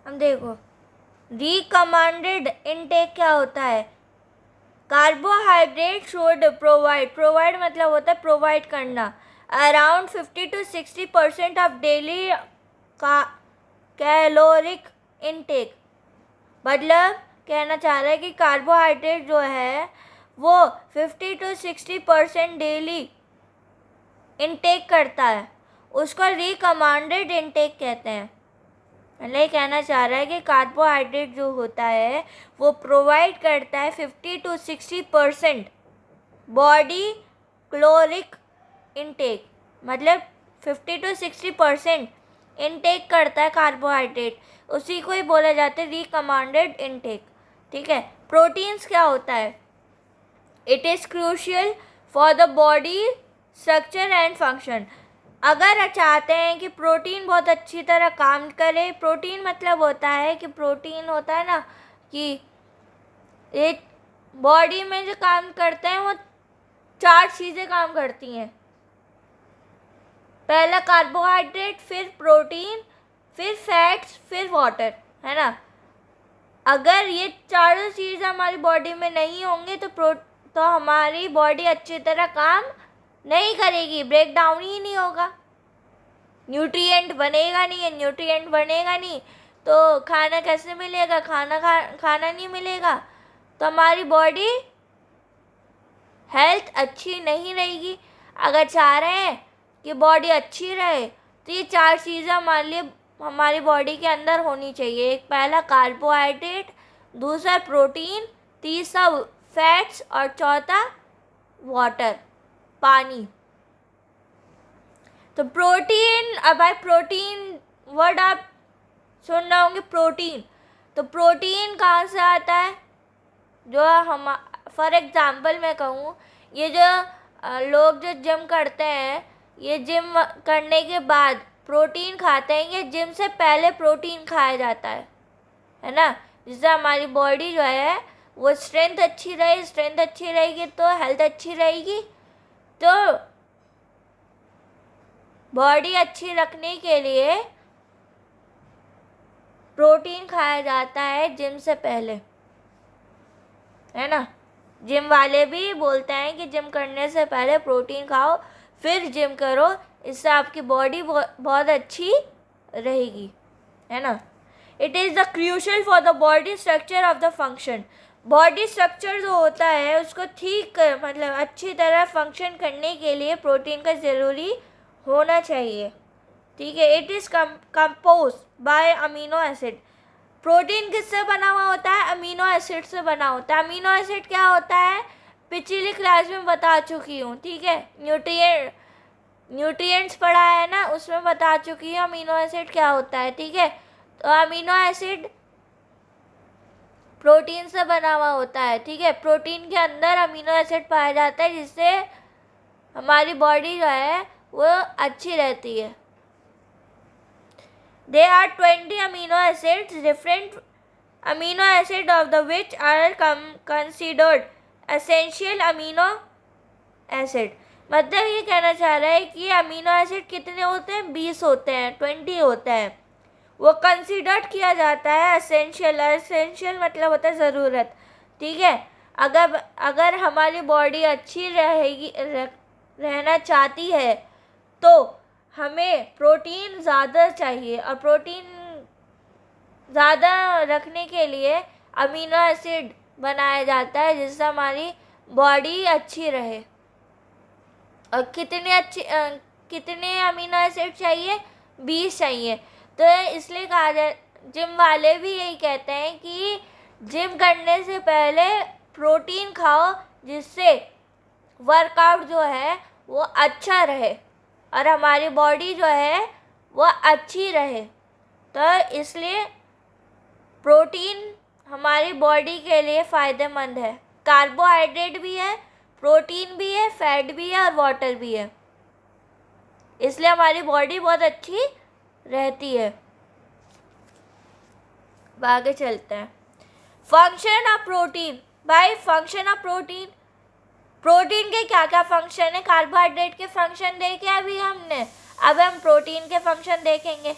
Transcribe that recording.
अब देखो, recommended intake क्या होता है? कार्बोहाइड्रेट शुड प्रोवाइड मतलब होता है प्रोवाइड करना around 50-60% of daily caloric intake. मतलब कहना चाह रहा है कि कार्बोहाइड्रेट जो है वो 50-60% डेली इनटेक करता है, उसको रिकमेंडेड इनटेक कहते हैं। मतलब कहना चाह रहा है कि कार्बोहाइड्रेट जो होता है वो प्रोवाइड करता है 50-60% बॉडी कैलोरिक इनटेक, मतलब 50-60% इनटेक करता है कार्बोहाइड्रेट, उसी को ही बोला जाता है रिकमेंडेड इनटेक। ठीक है। प्रोटीन्स क्या होता है? It is crucial for the body structure and function. अगर चाहते हैं कि प्रोटीन बहुत अच्छी तरह काम करे, प्रोटीन मतलब होता है कि प्रोटीन होता है ना कि एक बॉडी में जो काम करते हैं वो 4 चीज़ें काम करती हैं। पहला कार्बोहाइड्रेट, फिर प्रोटीन, फिर फैट्स, फिर वाटर, है ना। अगर ये चारों चीज़ हमारी बॉडी में नहीं होंगे तो हमारी बॉडी अच्छी तरह काम नहीं करेगी, ब्रेक डाउन ही नहीं होगा, न्यूट्रिएंट बनेगा नहीं तो खाना कैसे मिलेगा? खाना नहीं मिलेगा तो हमारी बॉडी हेल्थ अच्छी नहीं रहेगी। अगर चाह रहे हैं कि बॉडी अच्छी रहे तो ये 4 चीज़ें हमारी बॉडी के अंदर होनी चाहिए। एक पहला कार्बोहाइड्रेट, दूसरा प्रोटीन, तीसरा फैट्स और चौथा वाटर, पानी। तो प्रोटीन, अब भाई प्रोटीन वर्ड आप सुन रहे होंगे, प्रोटीन। तो प्रोटीन कहाँ से आता है? जो हम फॉर एग्ज़ाम्पल मैं कहूँ, ये जो लोग जो जिम करते हैं, ये जिम करने के बाद प्रोटीन खाते हैं, ये जिम से पहले प्रोटीन खाया जाता है ना, जिससे हमारी बॉडी जो है वो स्ट्रेंथ अच्छी रहेगी तो हेल्थ अच्छी रहेगी। तो बॉडी अच्छी रखने के लिए प्रोटीन खाया जाता है जिम से पहले, है ना। जिम वाले भी बोलते हैं कि जिम करने से पहले प्रोटीन खाओ फिर जिम करो, इससे आपकी बॉडी बहुत अच्छी रहेगी, है ना। It is the crucial for the body structure of the function. Body structure जो होता है उसको ठीक मतलब अच्छी तरह फंक्शन करने के लिए प्रोटीन का ज़रूरी होना चाहिए। ठीक है। It is compose bye amino acid. Protein किससे बना हुआ होता है? अमीनो एसिड से बना होता है। अमीनो एसिड क्या होता है? पिछली क्लास में बता चुकी हूँ। ठीक है। न्यूट्रिएंट्स पढ़ा है ना, उसमें बता चुकी हूँ अमीनो एसिड क्या होता है। ठीक है। तो अमीनो एसिड प्रोटीन से बना हुआ होता है। ठीक है। प्रोटीन के अंदर अमीनो एसिड पाया जाता है जिससे हमारी बॉडी जो है वो अच्छी रहती है। There are 20 amino acids, different amino acids of the which are considered essential amino acid। मतलब ये कहना चाह रहा है कि अमीनो एसिड कितने होते हैं? 20 होते हैं, 20 होते हैं। वो कंसिडर्ड किया जाता है एसेंशियल मतलब होता है ज़रूरत। ठीक है। अगर हमारी बॉडी अच्छी रहना चाहती है तो हमें प्रोटीन ज़्यादा चाहिए, और प्रोटीन ज़्यादा रखने के लिए अमीनो एसिड बनाया जाता है जिससे हमारी बॉडी अच्छी रहे। और कितने अमीनो एसिड चाहिए? 20 चाहिए। तो इसलिए कहा जाए, जिम वाले भी यही कहते हैं कि जिम करने से पहले प्रोटीन खाओ जिससे वर्कआउट जो है वो अच्छा रहे और हमारी बॉडी जो है वो अच्छी रहे। तो इसलिए प्रोटीन हमारी बॉडी के लिए फ़ायदेमंद है। कार्बोहाइड्रेट भी है, प्रोटीन भी है, फैट भी है और वाटर भी है, इसलिए हमारी बॉडी बहुत अच्छी रहती है। आगे चलते हैं। Function of protein. भाई फंक्शन ऑफ प्रोटीन के क्या क्या फंक्शन है? कार्बोहाइड्रेट के फंक्शन देखे अभी हमने, अब हम प्रोटीन के फंक्शन देखेंगे।